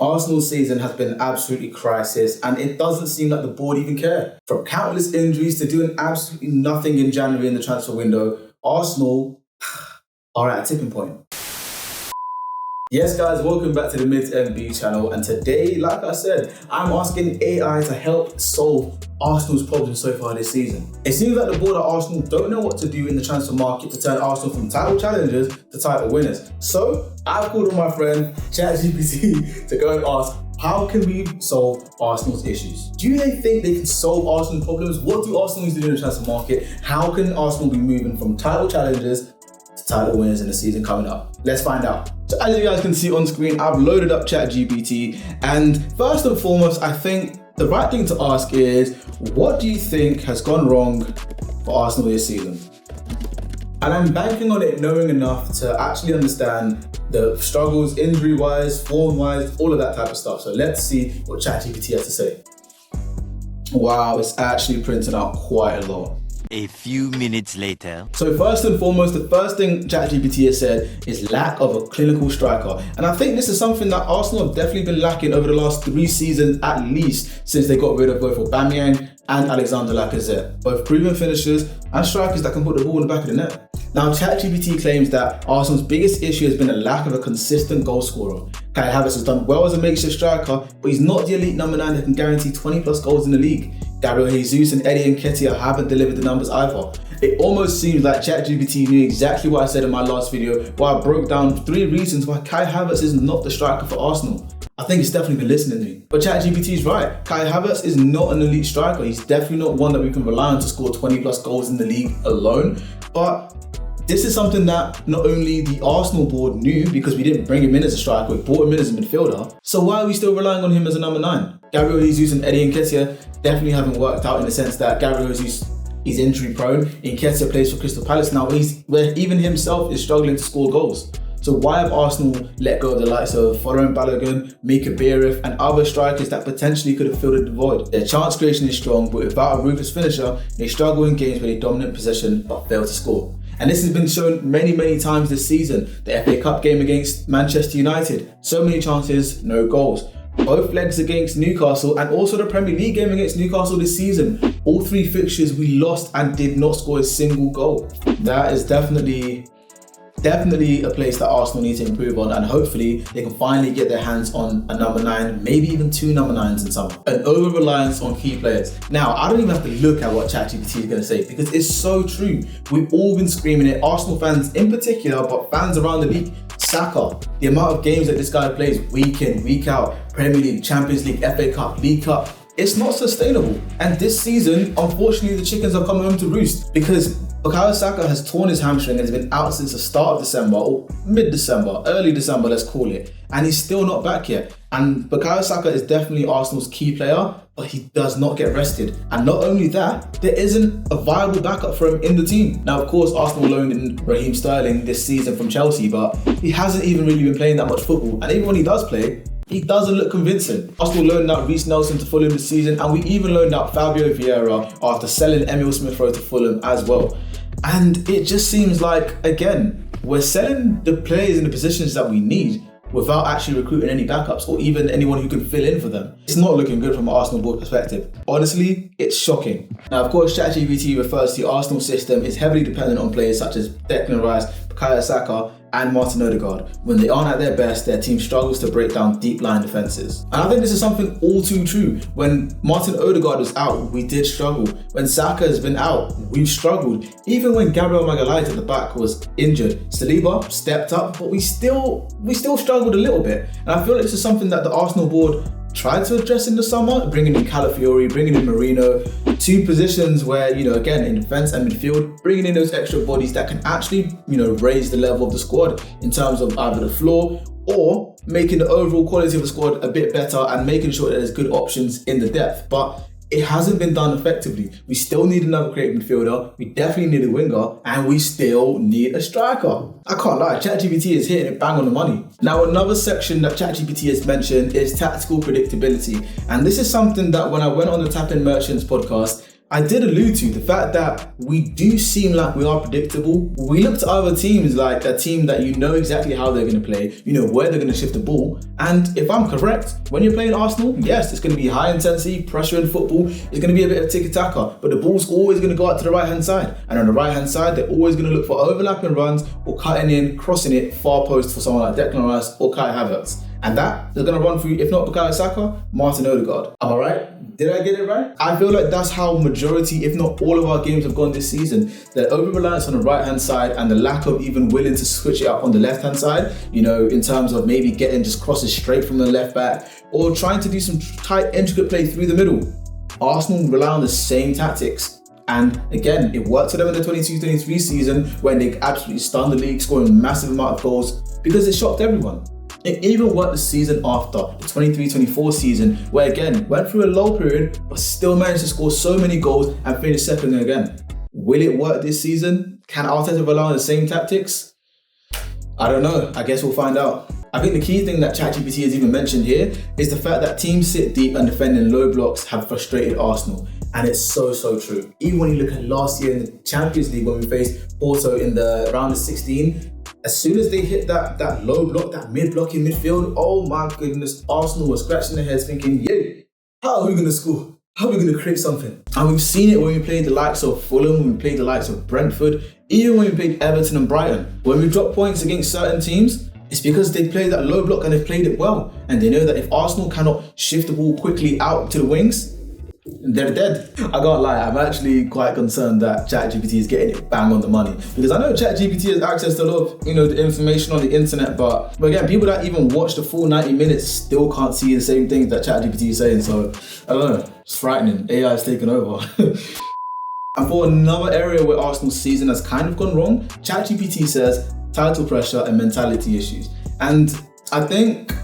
Arsenal's season has been absolutely crisis, and it doesn't seem like the board even care. From countless injuries to doing absolutely nothing in January in the transfer window, Arsenal are at a tipping point. Yes guys, welcome back to the Mid MB channel, and today, like I said, I'm asking AI to help solve Arsenal's problems so far this season. It seems like the board at Arsenal don't know what to do in the transfer market to turn Arsenal from title challengers to title winners. So I've called on my friend ChatGPT to go and ask, how can we solve Arsenal's issues? Do they think they can solve Arsenal's problems? What do Arsenal need to do in the transfer market? How can Arsenal be moving from title challengers to title winners in the season coming up? Let's find out. So as you guys can see on screen, I've loaded up ChatGPT, and first and foremost, I think the right thing to ask is, what do you think has gone wrong for Arsenal this season? And I'm banking on it knowing enough to actually understand the struggles injury-wise, form-wise, all of that type of stuff. So let's see what ChatGPT has to say. Wow, it's actually printed out quite a lot. A few minutes later. So first and foremost, the first thing ChatGPT has said is lack of a clinical striker. And I think this is something that Arsenal have definitely been lacking over the last 3 seasons at least, since they got rid of both Aubameyang and Alexander Lacazette. Both proven finishers and strikers that can put the ball in the back of the net. Now ChatGPT claims that Arsenal's biggest issue has been a lack of a consistent goal scorer. Kai Havertz has done well as a makeshift striker, but he's not the elite number 9 that can guarantee 20 plus goals in the league. Gabriel Jesus and Eddie Nketiah haven't delivered the numbers either. It almost seems like ChatGPT knew exactly what I said in my last video, where I broke down 3 reasons why Kai Havertz is not the striker for Arsenal. I think it's definitely been listening to me. But ChatGPT is right. Kai Havertz is not an elite striker. He's definitely not one that we can rely on to score 20 plus goals in the league alone. But this is something that not only the Arsenal board knew, because we didn't bring him in as a striker, we brought him in as a midfielder. So why are we still relying on him as a number 9? Gabriel Jesus and Eddie Nketiah definitely haven't worked out, in the sense that Gabriel Jesus is injury prone. Nketiah plays for Crystal Palace now, where even himself is struggling to score goals. So why have Arsenal let go of the likes of Folarin Balogun, Mika Biereth and other strikers that potentially could have filled the void? Their chance creation is strong, but without a ruthless finisher, they struggle in games where they dominate possession but fail to score. And this has been shown many times this season. The FA Cup game against Manchester United, so many chances, no goals. Both legs against Newcastle, and also the Premier League game against Newcastle this season. All 3 fixtures we lost and did not score a single goal. That is definitely a place that Arsenal need to improve on, and hopefully they can finally get their hands on a number 9, maybe even 2 number 9s in summer. An over-reliance on key players. Now, I don't even have to look at what ChatGPT is going to say, because it's so true. We've all been screaming it, Arsenal fans in particular, but fans around the league. Saka, the amount of games that this guy plays week in, week out, Premier League, Champions League, FA Cup, League Cup, it's not sustainable. And this season, unfortunately, the chickens have come home to roost, because Bukayo Saka has torn his hamstring and has been out since the start of December, or mid-December, early December, let's call it. And he's still not back yet. And Bukayo Saka is definitely Arsenal's key player, but he does not get rested. And not only that, there isn't a viable backup for him in the team. Now, of course, Arsenal loaned in Raheem Sterling this season from Chelsea, but he hasn't even really been playing that much football. And even when he does play, he doesn't look convincing. Arsenal loaned out Reece Nelson to Fulham this season, and we even loaned out Fabio Vieira after selling Emil Smith-Rowe to Fulham as well. And it just seems like, again, we're selling the players in the positions that we need without actually recruiting any backups or even anyone who can fill in for them. It's not looking good from an Arsenal board perspective. Honestly, it's shocking. Now, of course, ChatGPT refers to the Arsenal system is heavily dependent on players such as Declan Rice, Bukayo Saka and Martin Odegaard. When they aren't at their best, their team struggles to break down deep line defences. And I think this is something all too true. When Martin Odegaard was out, we did struggle. When Saka has been out, we've struggled. Even when Gabriel Magalhaes at the back was injured, Saliba stepped up, but we still struggled a little bit. And I feel like this is something that the Arsenal board tried to address in the summer, bringing in Calafiori, bringing in Marino, 2 positions where, again, in defence and midfield, bringing in those extra bodies that can actually, raise the level of the squad in terms of either the floor or making the overall quality of the squad a bit better and making sure that there's good options in the depth. But it hasn't been done effectively. We still need another creative midfielder, we definitely need a winger, and we still need a striker. I can't lie, ChatGPT is hitting it bang on the money. Now, another section that ChatGPT has mentioned is tactical predictability. And this is something that when I went on the Tap In Merchants podcast, I did allude to the fact that we do seem like we are predictable. We look to other teams like a team that you know exactly how they're going to play, you know where they're going to shift the ball. And if I'm correct, when you're playing Arsenal, yes, it's going to be high intensity, pressure in football. It's going to be a bit of tiki-taka, but the ball's always going to go out to the right-hand side. And on the right-hand side, they're always going to look for overlapping runs or cutting in, crossing it, far post for someone like Declan Rice or Kai Havertz. And that they're going to run through, if not Bukayo Saka, Martin Odegaard. Am I right? Did I get it right? I feel like that's how majority, if not all of our games have gone this season. The over-reliance on the right-hand side and the lack of even willing to switch it up on the left-hand side, you know, in terms of maybe getting just crosses straight from the left back or trying to do some tight, intricate play through the middle. Arsenal rely on the same tactics. And again, it worked for them in the 22-23 season when they absolutely stunned the league, scoring a massive amount of goals because it shocked everyone. It even worked the season after, the 23-24 season, where again, went through a low period, but still managed to score so many goals and finish second again. Will it work this season? Can Arteta rely on the same tactics? I don't know. I guess we'll find out. I think the key thing that ChatGPT has even mentioned here is the fact that teams sit deep and defending low blocks have frustrated Arsenal. And it's so true. Even when you look at last year in the Champions League when we faced Porto in the round of 16, as soon as they hit that low block, that mid block in midfield, oh my goodness, Arsenal was scratching their heads thinking, yeah, how are we going to score? How are we going to create something? And we've seen it when we played the likes of Fulham, when we played the likes of Brentford, even when we played Everton and Brighton. When we drop points against certain teams, it's because they played that low block and they've played it well. And they know that if Arsenal cannot shift the ball quickly out to the wings, they're dead. I can't lie, I'm actually quite concerned that ChatGPT is getting it bang on the money. Because I know ChatGPT has access to a lot of, the information on the internet, but again, people that even watch the full 90 minutes still can't see the same things that ChatGPT is saying. So, I don't know, it's frightening. AI is taking over. And for another area where Arsenal's season has kind of gone wrong, ChatGPT says title pressure and mentality issues. And I think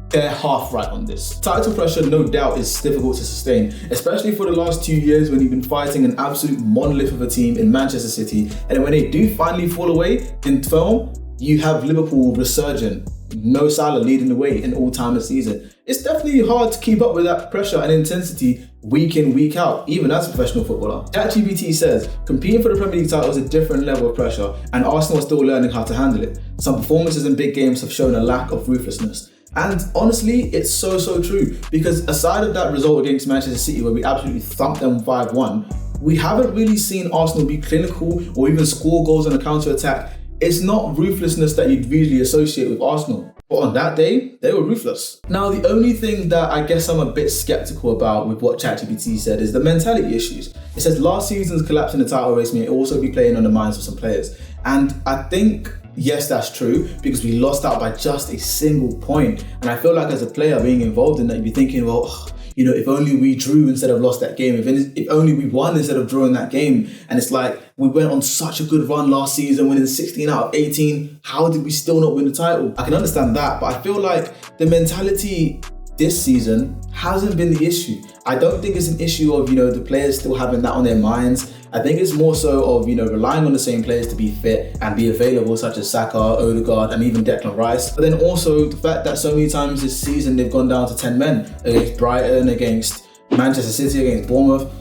they're half right on this. Title pressure, no doubt, is difficult to sustain, especially for the last 2 years when you've been fighting an absolute monolith of a team in Manchester City. And when they do finally fall away in form, you have Liverpool resurgent, no Salah leading the way in all time of season. It's definitely hard to keep up with that pressure and intensity week in, week out, even as a professional footballer. ChatGPT says competing for the Premier League title is a different level of pressure, and Arsenal are still learning how to handle it. Some performances in big games have shown a lack of ruthlessness. And honestly, it's so true, because aside of that result against Manchester City where we absolutely thumped them 5-1, we haven't really seen Arsenal be clinical or even score goals on a counter-attack. It's not ruthlessness that you'd usually associate with Arsenal. But on that day, they were ruthless. Now, the only thing that I guess I'm a bit skeptical about with what ChatGPT said is the mentality issues. It says last season's collapse in the title race may also be playing on the minds of some players. And I think, yes, that's true, because we lost out by just a single point. And I feel like as a player being involved in that, you'd be thinking, well, if only we drew instead of lost that game, if only we won instead of drawing that game. And it's like, we went on such a good run last season, winning 16 out of 18. How did we still not win the title? I can understand that, but I feel like the mentality this season hasn't been the issue. I don't think it's an issue of, the players still having that on their minds. I think it's more so of, relying on the same players to be fit and be available, such as Saka, Odegaard, and even Declan Rice. But then also the fact that so many times this season they've gone down to 10 men against Brighton, against Manchester City, against Bournemouth.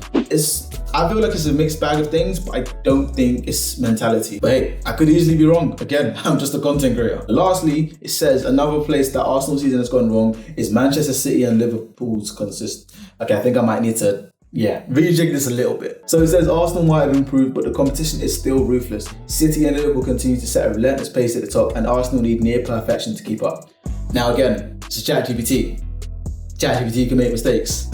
I feel like it's a mixed bag of things, but I don't think it's mentality. But hey, I could easily be wrong. Again, I'm just a content creator. Lastly, it says another place that Arsenal season has gone wrong is Manchester City and Liverpool's consist. Okay, I think I might need to rejig this a little bit. So it says Arsenal might have improved, but the competition is still ruthless. City and Liverpool continue to set a relentless pace at the top, and Arsenal need near perfection to keep up. Now again, it's ChatGPT. ChatGPT can make mistakes.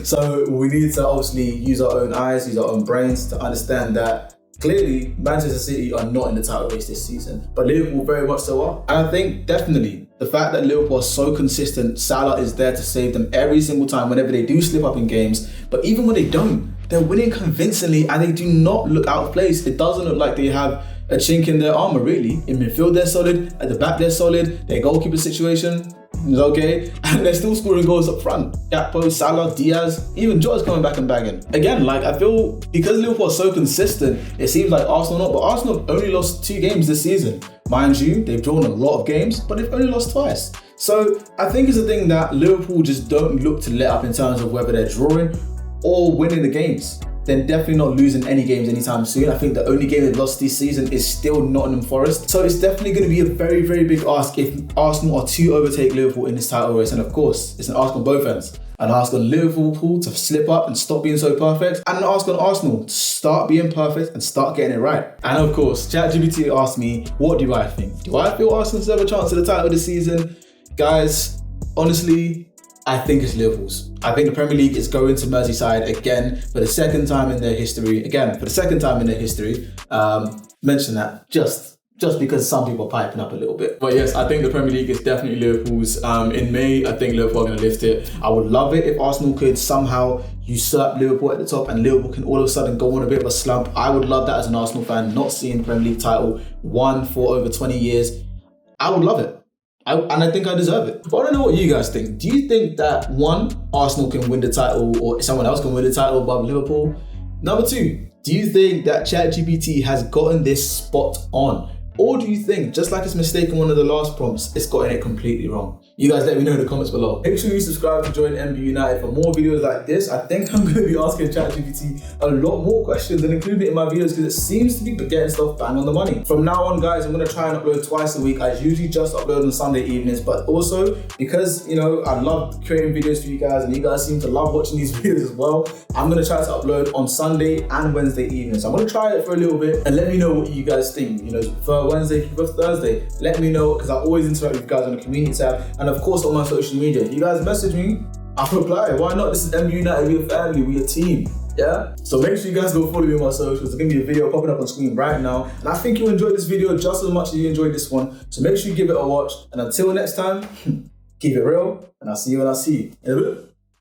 So we need to obviously use our own eyes, use our own brains to understand that clearly Manchester City are not in the title race this season, but Liverpool very much so are. And I think definitely the fact that Liverpool are so consistent, Salah is there to save them every single time whenever they do slip up in games. But even when they don't, they're winning convincingly and they do not look out of place. It doesn't look like they have a chink in their armour really. In midfield they're solid, at the back they're solid, their goalkeeper situation is okay, and they're still scoring goals up front. Gakpo, Salah, Diaz, even Jota's coming back and bagging. Again, I feel because Liverpool are so consistent, it seems like Arsenal not, but Arsenal have only lost 2 games this season. Mind you, they've drawn a lot of games, but they've only lost twice. So I think it's a thing that Liverpool just don't look to let up in terms of whether they're drawing or winning the games. they're definitely not losing any games anytime soon. I think the only game they've lost this season is still Nottingham Forest. So it's definitely going to be a very, very big ask if Arsenal are to overtake Liverpool in this title race. And of course, it's an ask on both ends. An ask on Liverpool to slip up and stop being so perfect, and an ask on Arsenal to start being perfect and start getting it right. And of course, ChatGPT asked me, what do I think? Do I feel Arsenal deserve a chance at the title this season? Guys, honestly, I think it's Liverpool's. I think the Premier League is going to Merseyside again for the second time in their history. Mention that just because some people are piping up a little bit. But yes, I think the Premier League is definitely Liverpool's. In May, I think Liverpool are going to lift it. I would love it if Arsenal could somehow usurp Liverpool at the top and Liverpool can all of a sudden go on a bit of a slump. I would love that as an Arsenal fan, not seeing the Premier League title won for over 20 years. I would love it. And I think I deserve it. But I don't know what you guys think. Do you think that, one, Arsenal can win the title or someone else can win the title above Liverpool? Number two, do you think that ChatGPT has gotten this spot on? Or do you think, just like it's mistaken one of the last prompts, it's gotten it completely wrong? You guys let me know in the comments below. Make sure you subscribe to join MB United for more videos like this. I think I'm going to be asking ChatGPT a lot more questions and including it in my videos because it seems to be getting stuff bang on the money. From now on, guys, I'm going to try and upload twice a week. I usually just upload on Sunday evenings, but also because, I love creating videos for you guys and you guys seem to love watching these videos as well, I'm going to try to upload on Sunday and Wednesday evenings. So I'm going to try it for a little bit and let me know what you guys think. For Wednesday, for Thursday, let me know because I always interact with you guys on the community tab and of course on my social media. You guys message me, I'll reply. Why not? This is MB United, we're a family, we're a team. Yeah? So make sure you guys go follow me on my socials. There's gonna be a video popping up on screen right now. And I think you'll enjoy this video just as much as you enjoyed this one. So make sure you give it a watch. And until next time, keep it real. And I'll see you when I see you. In a bit.